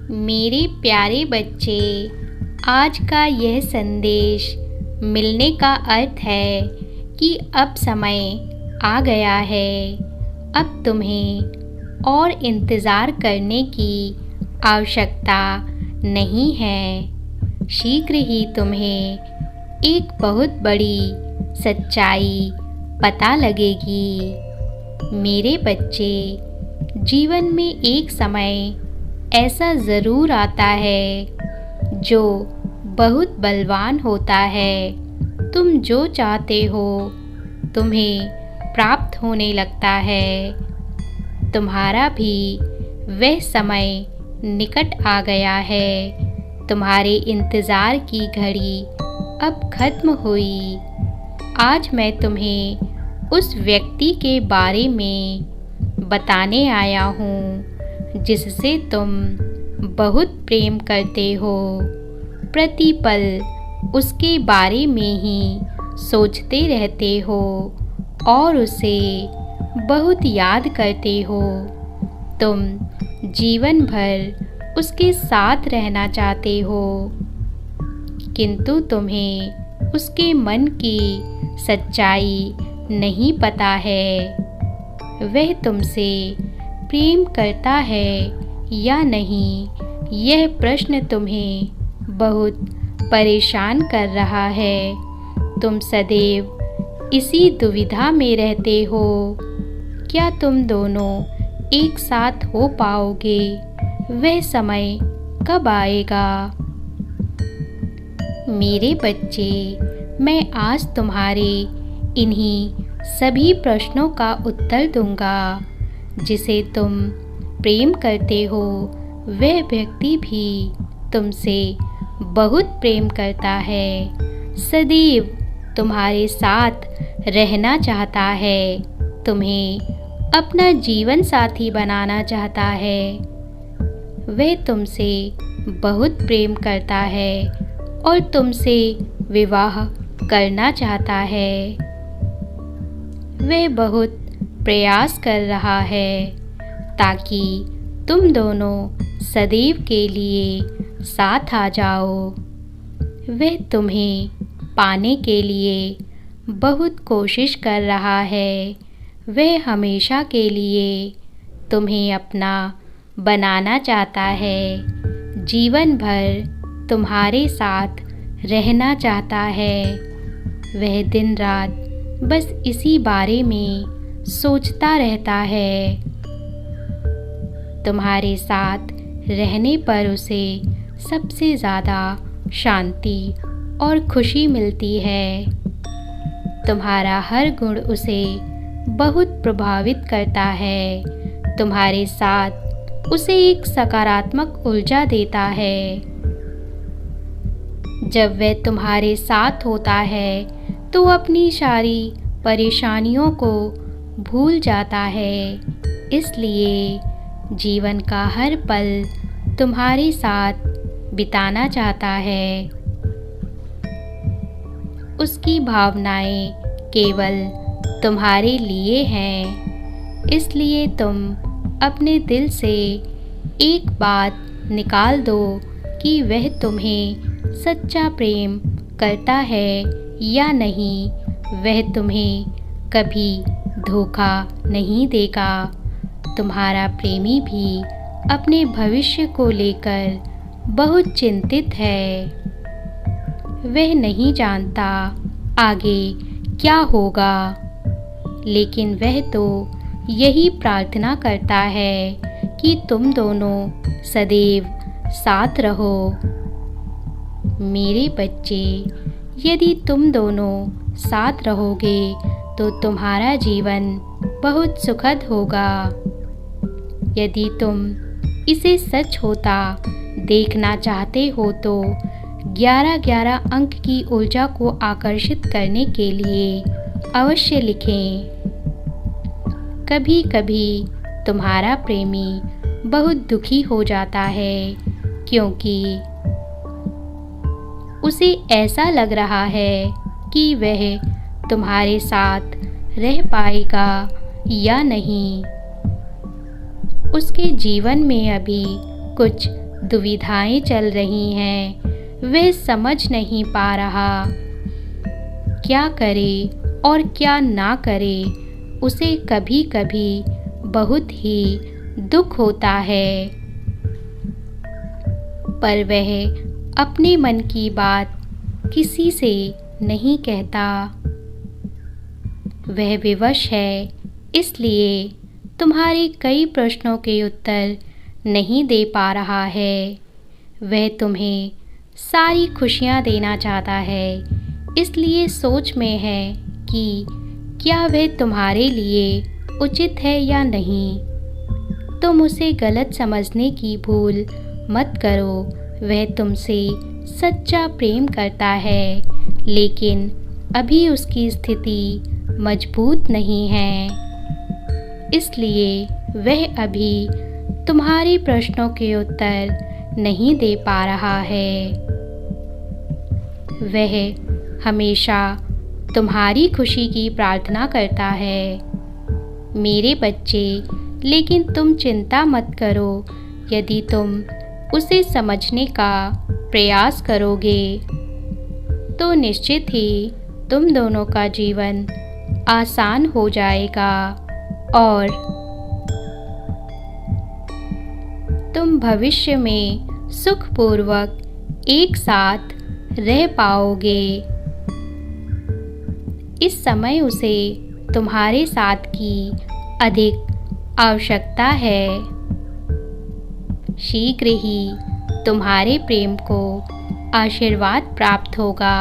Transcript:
मेरे प्यारे बच्चे, आज का यह संदेश मिलने का अर्थ है कि अब समय आ गया है। अब तुम्हें और इंतज़ार करने की आवश्यकता नहीं है। शीघ्र ही तुम्हें एक बहुत बड़ी सच्चाई पता लगेगी। मेरे बच्चे, जीवन में एक समय ऐसा ज़रूर आता है जो बहुत बलवान होता है। तुम जो चाहते हो तुम्हें प्राप्त होने लगता है। तुम्हारा भी वह समय निकट आ गया है। तुम्हारे इंतज़ार की घड़ी अब खत्म हुई। आज मैं तुम्हें उस व्यक्ति के बारे में बताने आया हूँ जिससे तुम बहुत प्रेम करते हो। प्रतिपल उसके बारे में ही सोचते रहते हो और उसे बहुत याद करते हो। तुम जीवन भर उसके साथ रहना चाहते हो, किंतु तुम्हें उसके मन की सच्चाई नहीं पता है। वह तुमसे प्रेम करता है या नहीं, यह प्रश्न तुम्हें बहुत परेशान कर रहा है। तुम सदैव इसी दुविधा में रहते हो। क्या तुम दोनों एक साथ हो पाओगे? वह समय कब आएगा? मेरे बच्चे, मैं आज तुम्हारे इन्हीं सभी प्रश्नों का उत्तर दूंगा। जिसे तुम प्रेम करते हो वह व्यक्ति भी तुमसे बहुत प्रेम करता है, सदैव तुम्हारे साथ रहना चाहता है, तुम्हें अपना जीवन साथी बनाना चाहता है। वह तुमसे बहुत प्रेम करता है और तुमसे विवाह करना चाहता है। वह बहुत प्रयास कर रहा है ताकि तुम दोनों सदैव के लिए साथ आ जाओ। वह तुम्हें पाने के लिए बहुत कोशिश कर रहा है। वह हमेशा के लिए तुम्हें अपना बनाना चाहता है, जीवन भर तुम्हारे साथ रहना चाहता है। वह दिन रात बस इसी बारे में सोचता रहता है। तुम्हारे साथ रहने पर उसे सबसे ज़्यादा शांति और खुशी मिलती है। तुम्हारा हर गुण उसे बहुत प्रभावित करता है। तुम्हारे साथ उसे एक सकारात्मक ऊर्जा देता है। जब वह तुम्हारे साथ होता है तो अपनी सारी परेशानियों को भूल जाता है। इसलिए जीवन का हर पल तुम्हारे साथ बिताना चाहता है। उसकी भावनाएं केवल तुम्हारे लिए हैं। इसलिए तुम अपने दिल से एक बात निकाल दो कि वह तुम्हें सच्चा प्रेम करता है या नहीं। वह तुम्हें कभी धोखा नहीं देगा। तुम्हारा प्रेमी भी अपने भविष्य को लेकर बहुत चिंतित है। वह नहीं जानता आगे क्या होगा, लेकिन वह तो यही प्रार्थना करता है कि तुम दोनों सदैव साथ रहो। मेरे बच्चे, यदि तुम दोनों साथ रहोगे तो तुम्हारा जीवन बहुत सुखद होगा। यदि तुम इसे सच होता देखना चाहते हो तो 11-11 अंक की ऊर्जा को आकर्षित करने के लिए अवश्य लिखें। कभी कभी तुम्हारा प्रेमी बहुत दुखी हो जाता है क्योंकि उसे ऐसा लग रहा है कि वह तुम्हारे साथ रह पाएगा या नहीं। उसके जीवन में अभी कुछ दुविधाएं चल रही हैं, वह समझ नहीं पा रहा। क्या करे और क्या ना करे, उसे कभी कभी बहुत ही दुख होता है, पर वह अपने मन की बात किसी से नहीं कहता। वह विवश है, इसलिए तुम्हारे कई प्रश्नों के उत्तर नहीं दे पा रहा है। वह तुम्हें सारी खुशियाँ देना चाहता है, इसलिए सोच में है कि क्या वह तुम्हारे लिए उचित है या नहीं। तुम उसे गलत समझने की भूल मत करो। वह तुमसे सच्चा प्रेम करता है, लेकिन अभी उसकी स्थिति मजबूत नहीं है, इसलिए वह अभी तुम्हारे प्रश्नों के उत्तर नहीं दे पा रहा है। वह हमेशा तुम्हारी खुशी की प्रार्थना करता है, मेरे बच्चे, लेकिन तुम चिंता मत करो। यदि तुम उसे समझने का प्रयास करोगे तो निश्चित ही तुम दोनों का जीवन आसान हो जाएगा और तुम भविष्य में सुखपूर्वक एक साथ रह पाओगे। इस समय उसे तुम्हारे साथ की अधिक आवश्यकता है। शीघ्र ही तुम्हारे प्रेम को आशीर्वाद प्राप्त होगा।